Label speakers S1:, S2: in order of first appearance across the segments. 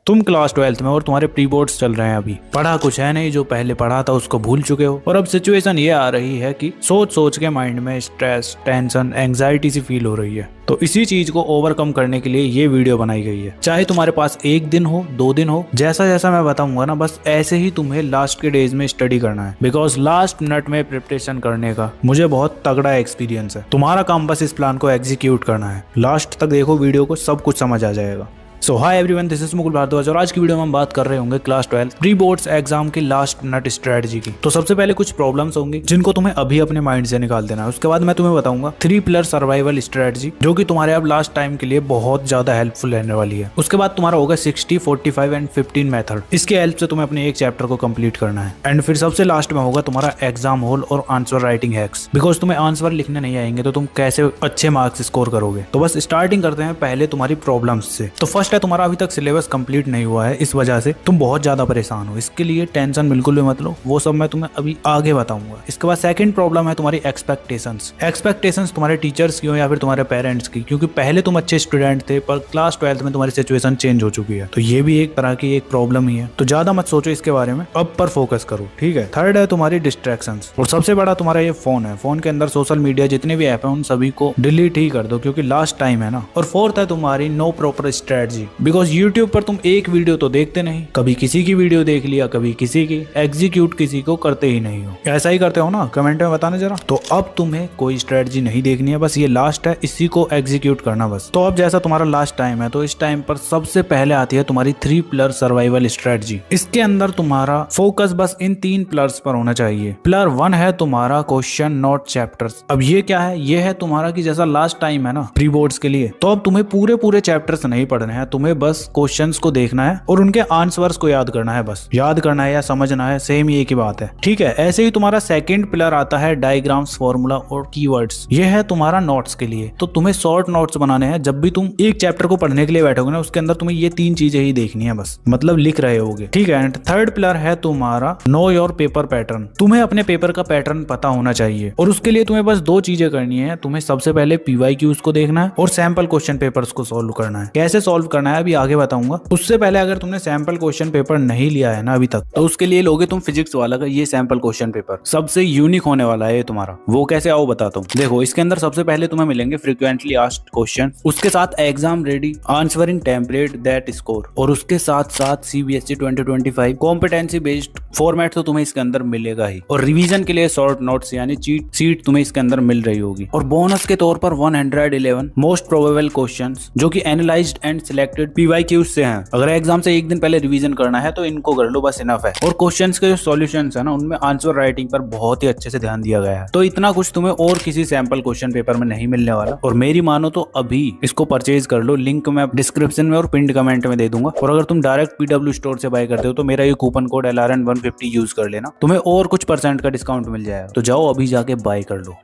S1: तुम class 12th में और तुम्हारे प्री बोर्ड्स चल रहे हैं। अभी पढ़ा कुछ है नहीं, जो पहले पढ़ा था उसको भूल चुके हो। और अब सिचुएशन ये आ रही है कि सोच सोच के माइंड में स्ट्रेस, टेंशन, एंग्जाइटी सी फील हो रही है। तो इसी चीज को ओवरकम करने के लिए ये वीडियो बनाई गई है। चाहे तुम्हारे पास 1 दिन हो, 2 दिन हो, जैसा जैसा मैं बताऊंगा ना, बस ऐसे ही तुम्हें लास्ट के डेज में स्टडी करना है। बिकॉज लास्ट मिनट में प्रिपरेशन करने का मुझे बहुत तगड़ा एक्सपीरियंस है। तुम्हारा काम बस इस प्लान को एग्जीक्यूट करना है। लास्ट तक देखो वीडियो को, सब कुछ समझ आ जाएगा। So hi everyone, this is Mukul Bhardwaj और आज की वीडियो में हम बात कर रहे होंगे क्लास 12 प्री बोर्ड्स एग्जाम की लास्ट मिनट स्ट्रेटजी की। तो सबसे पहले कुछ प्रॉब्लम्स होंगी जिनको तुम्हें अभी अपने माइंड से निकाल देना है। उसके बाद मैं तुम्हें बताऊंगा 3 पिलर सर्वाइवल स्ट्रेटजी, जो कि तुम्हारे अब लास्ट टाइम के लिए बहुत ज्यादा हेल्पफुल रहने वाली है। उसके बाद तुम्हारा होगा 60, 45 एंड 15 मेथड। इसके हेल्प से तुम्हें अपने एक चैप्टर को कंप्लीट करना है। एंड फिर सबसे लास्ट में होगा तुम्हारा एग्जाम हॉल और आंसर राइटिंग हैक्स। बिकॉज तुम्हें आंसर लिखने नहीं आएंगे तो तुम कैसे अच्छे मार्क्स स्कोर करोगे। तो बस स्टार्टिंग करते हैं पहले तुम्हारी प्रॉब्लम्स से। तो फर्स्ट है, तुम्हारा अभी तक सिलेबस कंप्लीट नहीं हुआ है, इस वजह से तुम बहुत ज्यादा परेशान हो। इसके लिए टेंशन बिल्कुल भी मत लो, वो सब मैं तुम्हें अभी आगे बताऊंगा। इसके बाद सेकंड प्रॉब्लम है तुम्हारी एक्सपेक्टेशंस तुम्हारे टीचर्स की हो या फिर तुम्हारे पेरेंट्स की, क्योंकि पहले तुम अच्छे स्टूडेंट थे पर क्लास 12th में तुम्हारी सिचुएशन चेंज हो चुकी है। तो ये भी एक तरह की एक प्रॉब्लम ही है। तो ज्यादा मत सोचो इसके बारे में, अब पर फोकस करो, ठीक है। थर्ड है तुम्हारी डिस्ट्रैक्शंस, और सबसे बड़ा तुम्हारा ये फोन है। फोन के अंदर सोशल मीडिया जितने भी ऐप है उन सभी को डिलीट ही कर दो, क्योंकि लास्ट टाइम है ना। और फोर्थ है तुम्हारी no proper strategy. Because YouTube पर तुम एक वीडियो तो देखते नहीं, कभी किसी की वीडियो देख लिया, कभी किसी की, एग्जीक्यूट किसी को करते ही नहीं हो। ऐसा ही करते हो ना, कमेंट में बताना जरा। तो अब तुम्हें कोई स्ट्रेटजी नहीं देखनी है, बस ये लास्ट है, इसी को एग्जीक्यूट करना बस। तो अब जैसा तुम्हारा लास्ट टाइम है, तो इस टाइम पर सबसे पहले आती है तुम्हारी 3 पिलर सर्वाइवल स्ट्रेटजी। इसके अंदर तुम्हारा फोकस बस इन 3 पिलर्स पर होना चाहिए। पिलर 1 है तुम्हारा क्वेश्चन नोट चैप्टर्स। अब ये क्या है? ये है तुम्हारा कि जैसा लास्ट टाइम है ना प्री बोर्ड्स के लिए, तो अब तुम्हें पूरे चैप्टर्स नहीं पढ़ने हैं, तुम्हें बस क्वेश्चंस को देखना है और उनके आंसर्स को याद करना है। बस याद करना है या समझना है, सेम ही एक ही बात है, ठीक है। ऐसे ही तुम्हारा सेकंड पिलर आता है डायग्राम्स, फॉर्मूला और कीवर्ड्स। ये है तुम्हारा नोट्स के लिए। तो तुम्हें शॉर्ट नोट्स बनाने हैं। जब भी तुम एक चैप्टर को पढ़ने के लिए बैठोगे ना, उसके अंदर तुम्हें ये 3 चीजें ही देखनी है, बस मतलब लिख रहे होगे, ठीक है। एंड थर्ड पिलर है तुम्हारा नो योर पेपर पैटर्न। तुम्हें अपने पेपर का पैटर्न पता होना चाहिए और उसके लिए तुम्हें बस 2 चीजें करनी है। तुम्हें सबसे पहले PYQs को देखना है और सैंपल क्वेश्चन पेपर्स को सॉल्व करना है। कैसे सॉल्व करना है अभी आगे बताऊंगा। उससे पहले अगर तुमने सैंपल क्वेश्चन पेपर नहीं लिया है ना अभी तक, तो उसके लिए लोगे तुम फिजिक्स वाला का ये सैंपल क्वेश्चन पेपर। सबसे यूनिक होने वाला है ये तुम्हारा। वो कैसे आओ बताता हूँ। देखो, इसके अंदर सबसे पहले तुम्हें मिलेंगे फ्रीक्वेंटली आस्क्ड क्वेश्चन, उसके साथ exam ready answering template that score, और उसके साथ साथ CBSE 2025 कॉम्पिटेंसी बेस्ड फॉर्मेट तो तुम्हें इसके अंदर मिलेगा ही। और रिवीजन के लिए शॉर्ट नोट्स यानी चीट सीट तुम्हें इसके अंदर मिल रही होगी। और बोनस के तौर पर 111 मोस्ट प्रोबेबल क्वेश्चंस, जो कि एनालाइज्ड एंड सिलेक्टेड PYQs से हैं। अगर एग्जाम से एक दिन पहले रिवीजन करना है तो इनको कर लो, बस इनफ है। और क्वेश्चंस के जो सॉल्यूशंस है ना, उनमें आंसर राइटिंग पर बहुत ही अच्छे से ध्यान दिया गया है। तो इतना कुछ तुम्हें और किसी सैंपल क्वेश्चन पेपर में नहीं मिलने वाला। और मेरी मानो तो अभी इसको परचेज कर लो। लिंक मैं डिस्क्रिप्शन में और पिंड कमेंट में दे दूंगा। और अगर तुम डायरेक्ट PW स्टोर से बाय करते हो तो मेरा ये कूपन कोड LRN150 यूज कर लेना, तुम्हें और कुछ % का डिस्काउंट मिल जाएगा। तो जाओ अभी जाके बाय कर लो,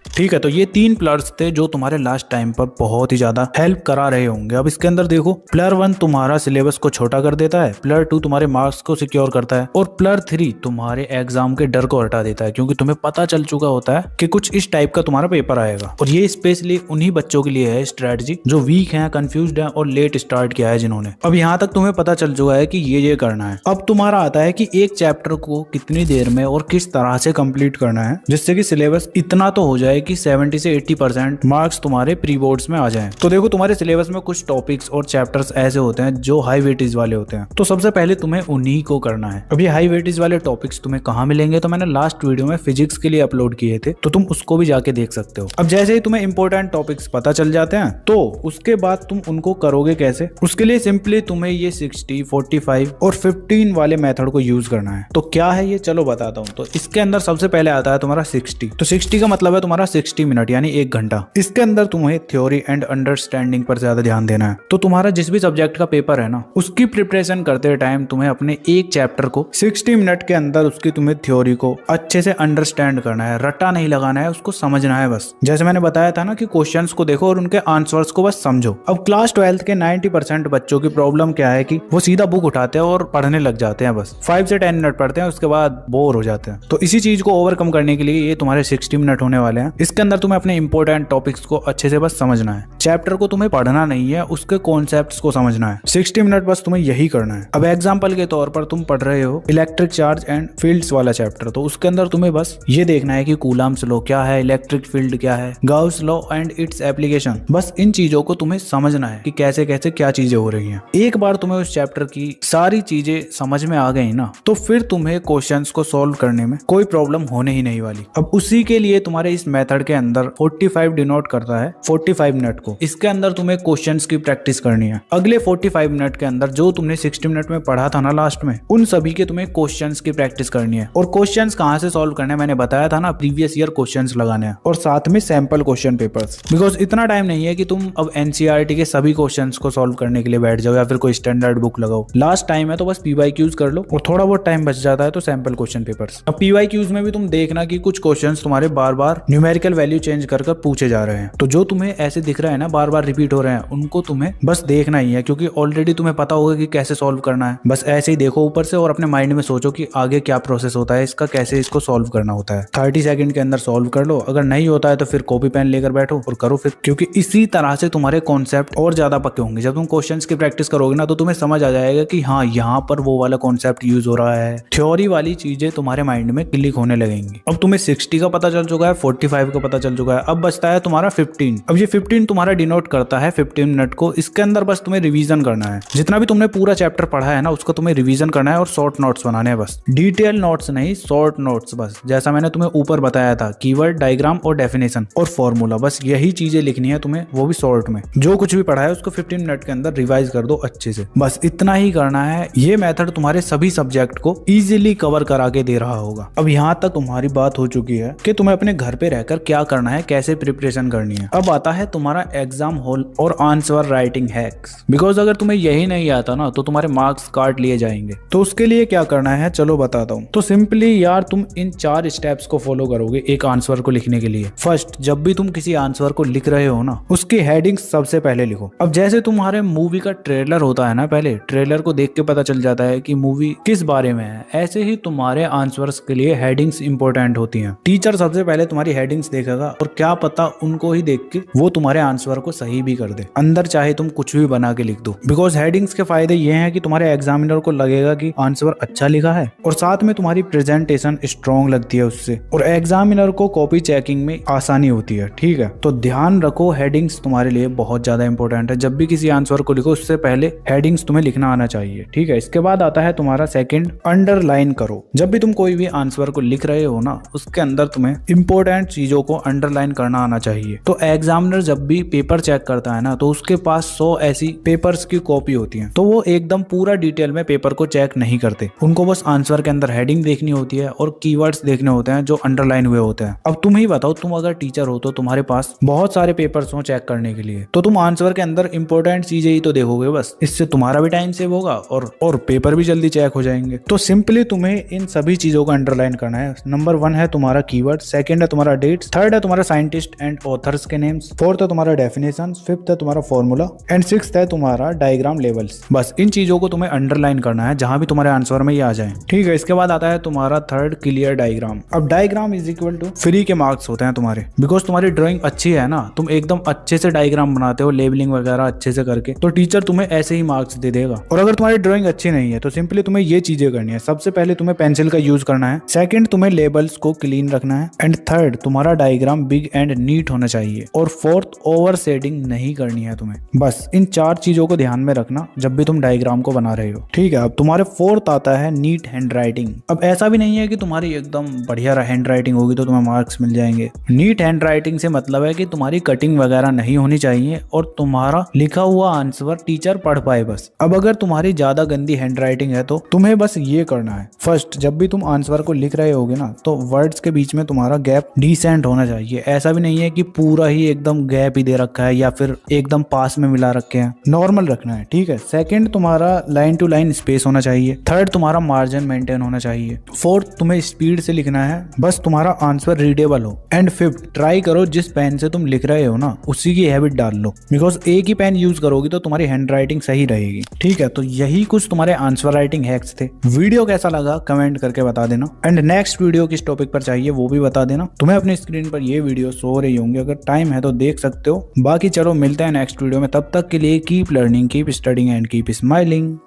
S1: ठीक है। तो ये 3 पिलर्स थे जो तुम्हारे लास्ट टाइम पर बहुत ही ज्यादा हेल्प करा रहे होंगे। अब इसके अंदर देखो, पिलर 1 तुम्हारा सिलेबस को छोटा कर देता है, पिलर 2 तुम्हारे मार्क्स को सिक्योर करता है, और पिलर 3 तुम्हारे एग्जाम के डर को हटा देता है, क्योंकि तुम्हें पता चल चुका होता है कि कुछ इस टाइप का तुम्हारा पेपर आएगा। और ये स्पेशली उन्हीं बच्चों के लिए है स्ट्रेटजी जो वीक है, कंफ्यूज्ड है और लेट स्टार्ट किया है जिन्होंने। अब यहाँ तक तुम्हें पता चल चुका है कि ये करना है। अब तुम्हारा आता है कि एक चैप्टर को कितनी देर में और किस तरह से कंप्लीट करना है, जिससे कि सिलेबस इतना तो हो जाए कि 70 से 80% मार्क्स तुम्हारे प्री बोर्ड्स में आ जाएं। तो देखो, तुम्हारे सिलेबस में कुछ टॉपिक्स और चैप्टर्स ऐसे होते हैं जो हाई वेटेज वाले होते हैं। तो सबसे पहले तुम्हें उन्हीं को करना है। अब ये हाई वेटेज वाले टॉपिक्स तुम्हें कहाँ मिलेंगे, तो मैंने लास्ट वीडियो में फिजिक्स के लिए अपलोड किए थे, तो तुम उसको भी जाके देख सकते हो। अब जैसे ही तुम्हें इंपॉर्टेंट टॉपिक्स पता चल जाते हैं, तो उसके बाद तुम उनको करोगे कैसे? उसके लिए सिंपली तुम्हें ये 60, 45 और 15 वाले मेथड को यूज करना है। तो क्या है ये, चलो बताता हूँ। तो इसके अंदर सबसे पहले आता है तुम्हारा 60। तो 60 का मतलब है तुम्हारा 60 मिनट यानी 1 घंटा। इसके अंदर तुम्हें थ्योरी एंड अंडरस्टैंडिंग पर ज्यादा ध्यान देना है। तो तुम्हारा जिस भी सब्जेक्ट का पेपर है ना, उसकी प्रिपरेशन करते टाइम तुम्हें अपने एक चैप्टर को 60 मिनट के अंदर उसकी तुम्हें थ्योरी को अच्छे से अंडरस्टैंड करना है, रट्टा नहीं लगाना है, उसको समझना है बस। जैसे मैंने बताया था ना कि क्वेश्चंस को देखो और उनके आंसर्स को बस समझो। अब क्लास 12th के 90% बच्चों की प्रॉब्लम क्या है कि वो सीधा बुक उठाते हैं और पढ़ने लग जाते हैं, बस 5 से 10 मिनट पढ़ते हैं, उसके बाद बोर हो जाते हैं। तो इसी चीज को ओवरकम करने के लिए ये तुम्हारे 60 मिनट होने वाले हैं। इसके अंदर तुम्हें अपने इंपॉर्टेंट टॉपिक्स को अच्छे से बस समझना है। चैप्टर को तुम्हें पढ़ना नहीं है, उसके कॉन्सेप्ट्स को समझना है। 60 मिनट बस तुम्हें यही करना है। अब एग्जाम्पल के तौर पर तुम पढ़ रहे हो इलेक्ट्रिक चार्ज एंड फील्ड्स वाला चैप्टर, तो उसके अंदर तुम्हें बस ये देखना है कि कूलम्ब्स लॉ क्या है, इलेक्ट्रिक फील्ड क्या है, Gauss law and its application. बस इन चीजों को तुम्हें समझना है कि कैसे कैसे क्या चीजें हो रही हैं। एक बार तुम्हें उस चैप्टर की सारी चीजें समझ में आ गई ना, तो फिर तुम्हें क्वेश्चंस को सॉल्व करने में कोई प्रॉब्लम होने ही नहीं वाली। अब उसी के लिए तुम्हारे इस मेथड के अंदर 45 डिनोट करता है 45 मिनट को। इसके अंदर तुम्हें क्वेश्चंस की प्रैक्टिस करनी है। अगले 45 मिनट के अंदर जो तुमने 60 मिनट में पढ़ा था ना लास्ट में, उन सभी के तुम्हें क्वेश्चंस की प्रैक्टिस करनी है। और क्वेश्चंस कहाँ से सॉल्व करने मैंने बताया था ना, प्रीवियस ईयर क्वेश्चंस लगाने हैं और साथ में सैंपल क्वेश्चन पेपर्स। बिकॉज इतना टाइम नहीं है कि तुम अब एनसीईआरटी के सभी क्वेश्चंस को सॉल्व करने के लिए बैठ जाओ या फिर कोई स्टैंडर्ड बुक लगाओ। लास्ट टाइम है तो बस पीवाईक्यूज कर लो और थोड़ा बहुत टाइम बच जाता है तो सैंपल क्वेश्चन पेपर्स। अब पीवाईक्यूज में भी तुम देखना कि कुछ क्वेश्चंस तुम्हारे बार बार न्यूमेरिकल वैल्यू चेंज कर पूछे जा रहे हैं, तो जो तुम्हें ऐसे दिख रहा है ना बार बार रिपीट हो रहे हैं, उनको तुम्हें बस देखना ही है, क्योंकि ऑलरेडी तुम्हें पता होगा कि कैसे सॉल्व करना है। बस ऐसे ही देखो ऊपर से और अपने माइंड में सोचो कि आगे क्या प्रोसेस होता है इसका, कैसे इसको सॉल्व करना होता है। 30 सेकंड के अंदर सॉल्व कर लो। अगर नहीं होता है तो फिर कॉपी पेन लेकर बैठो और करो फिर, क्योंकि इसी तरह से तुम्हारे कॉन्सेप्ट और ज्यादा पक्के होंगे। जब तुम क्वेश्चंस की प्रैक्टिस करोगे ना तो तुम्हें समझ आ जाएगा कि हाँ यहाँ पर वो वाला कॉन्सेप्ट यूज हो रहा है। थ्योरी वाली चीजें तुम्हारे माइंड में क्लिक होने लगेंगी। अब तुम्हें 60 का पता चल चुका है, 45 का पता चल चुका है, अब बचता है तुम्हारा 15। अब ये 15 तुम्हारा डिनोट करता है 15 मिनट को। इसके अंदर बस तुम्हें रिवीजन करना है। जितना भी तुमने पूरा चैप्टर पढ़ा है ना उसको तुम्हें रिवीजन करना है और शॉर्ट नोट्स बनाने हैं बस। डिटेल नोट्स नहीं, शॉर्ट नोट्स बस। जैसा मैंने तुम्हें ऊपर बताया था, कीवर्ड, डायग्राम और डेफिनेशन और फॉर्मूला, बस यही चीजें लिखनी है तुम्हें, वो भी शॉर्ट में। जो कुछ भी पढ़ा है उसको 15 मिनट के अंदर रिवाइज कर दो अच्छे से। बस इतना ही करना है। ये मेथड तुम्हारे सभी सब्जेक्ट को इजीली कवर करा के दे रहा होगा। अब यहाँ तक तुम्हारी बात हो चुकी है कि तुम्हें अपने घर पे रहकर क्या करना है, कैसे प्रिपरेशन करनी है। अब आता है तुम्हारा एग्जाम हॉल और आंसर राइटिंग हैक्स। बिकॉज अगर तुम्हें यही नहीं आता ना तो तुम्हारे मार्क्स काट लिए जाएंगे। तो उसके लिए क्या करना है चलो बताता हूँ। तो सिंपली यार तुम इन 4 स्टेप्स को फॉलो करोगे एक आंसर को लिखने के लिए। फर्स्ट, जब भी तुम किसी आंसर को लिख रहे हो ना उसकी हेडिंग सबसे पहले लिखो। अब जैसे तुम्हारे मूवी का ट्रेलर होता है ना, पहले ट्रेलर को देख के पता चल जाता है कि मूवी किस बारे में है, ऐसे ही तुम्हारे आंसर्स के लिए हेडिंग्स इंपॉर्टेंट होती हैं। टीचर सबसे पहले तुम्हारी हेडिंग्स देखेगा और क्या पता उनको ही देख के वो तुम्हारे आंसर को सही भी कर दे। अंदर चाहे तुम कुछ भी बना के लिख दो। बिकॉज हेडिंग्स के फायदे ये हैं कि तुम्हारे एग्जामिनर को लगेगा कि आंसर अच्छा लिखा है और साथ में तुम्हारी प्रेजेंटेशन स्ट्रॉन्ग लगती है उससे, और एग्जामिनर को कॉपी चेकिंग में आसानी होती है। ठीक है, तो ध्यान रखो हेडिंग्स तुम्हारे लिए बहुत ज्यादा इंपॉर्टेंट है। जब भी किसी आंसर को लिखो उससे पहले हेडिंग्स तुम्हें लिखना आना चाहिए। ठीक है, इसके बाद आता है तुम्हारा सेकंड, अंडरलाइन करो। जब भी तुम कोई भी आंसर को लिख रहे हो ना उसके अंदर तुम्हें इंपॉर्टेंट चीजों को अंडरलाइन करना आना चाहिए। तो एग्जामिनर जब भी पेपर चेक करता है ना तो उसके पास 100 ऐसी पेपर्स की कॉपी होती है, तो वो एकदम पूरा डिटेल में पेपर को चेक नहीं करते। उनको बस आंसर के अंदर हेडिंग देखनी होती है और कीवर्ड्स देखने होते हैं जो अंडरलाइन हुए होते हैं। अब तुम ही बताओ, तुम अगर टीचर हो तो तुम्हारे पास बहुत सारे पेपर्स हो चेक करने के लिए, तो तुम आंसर के अंदर इंपॉर्टेंट चीजें ही तो देखोगे बस। इससे तुम्हारा भी टाइम सेव होगा और पेपर भी जल्दी चेक हो जाएंगे। तो सिंपली तुम्हें इन सभी चीजों को अंडरलाइन करना है। नंबर 1 है तुम्हारा कीवर्ड, सेकंड है तुम्हारा डेट्स, थर्ड है तुम्हारा साइंटिस्ट एंड ऑथर्स के नेम्स, फोर्थ है तुम्हारा डेफिनेशन, फिफ्थ है तुम्हारा फॉर्मूला एंड सिक्स्थ है तुम्हारा डायग्राम लेवल्स। बस इन चीजों को तुम्हें अंडरलाइन करना है जहां भी तुम्हारे आंसर में ये आ जाए। ठीक है, इसके बाद आता है तुम्हारा थर्ड, क्लियर डायग्राम। अब diagram is equal to free के मार्क्स होते हैं तुम्हारे। बिकॉज तुम्हारी ड्राइंग अच्छी है ना, तुम एकदम अच्छे से डायग्राम बनाते हो, लेबलिंग वगैरह अच्छे से करके, तो टीचर तुम्हें ऐसे ही मार्क्स दे देगा। और अगर तुम्हारी ड्राइंग अच्छी नहीं है तो सिंपली तुम्हें ये चीजें करनी है। सबसे पहले तुम्हें पेंसिल का यूज करना है, सेकंड तुम्हें लेबल्स को क्लीन रखना है एंड थर्ड तुम्हारा डायग्राम बिग एंड नीट होना चाहिए और फोर्थ ओवर शेडिंग नहीं करनी है तुम्हें। बस इन 4 चीजों को ध्यान में रखना जब भी तुम डायग्राम को बना रहे हो। ठीक है, अब तुम्हारे फोर्थ आता है नीट हैंड राइटिंग। अब ऐसा भी नहीं है कि तुम्हारी एकदम बढ़िया हैंड राइटिंग होगी तो तुम्हें मार्क्स मिल जाएंगे। नीट हैंड राइटिंग से मतलब है कि तुम्हारी कटिंग वगैरह नहीं होनी चाहिए और तुम्हारा लिखा हुआ आंसर टीचर पढ़ पाए बस। अब अगर तुम्हारी ज्यादा गंदी हैंड राइटिंग है तो तुम्हें बस ये करना है, फर्स्ट जब भी तुम आंसर को लिख रहे होगे ना तो वर्ड्स के बीच में तुम्हारा गैप डिसेंट होना चाहिए। ऐसा भी नहीं है कि पूरा ही एकदम गैप ही दे रखा है या फिर एकदम पास में मिला रखे हैं, नॉर्मल रखना है। ठीक है, सेकंड तुम्हारा लाइन टू लाइन स्पेस होना चाहिए, थर्ड तुम्हारा मार्जिन मेंटेन होना चाहिए, फोर्थ तुम्हें स्पीड से लिखना है, बस तुम्हारा आंसर रीडेबल हो एंड फिफ्थ ट्राई करो जिस पेन से तुम लिख रहे हो ना उसी की हैबिट डाल लो। बिकॉज एक ही पेन यूज करोगी तो तुम्हारी हैंड राइटिंग सही रहेगी। ठीक है, तो यही कुछ तुम्हारे आंसर राइटिंग हैक्स थे। वीडियो कैसा लगा कमेंट करके बता देना एंड नेक्स्ट वीडियो किस टॉपिक पर चाहिए वो भी बता देना। तुम्हें अपने स्क्रीन पर ये वीडियो सो रही होंगी, अगर टाइम है तो देख सकते हो। बाकी चलो मिलते हैं नेक्स्ट वीडियो में, तब तक के लिए keep learning, keep studying and keep smiling.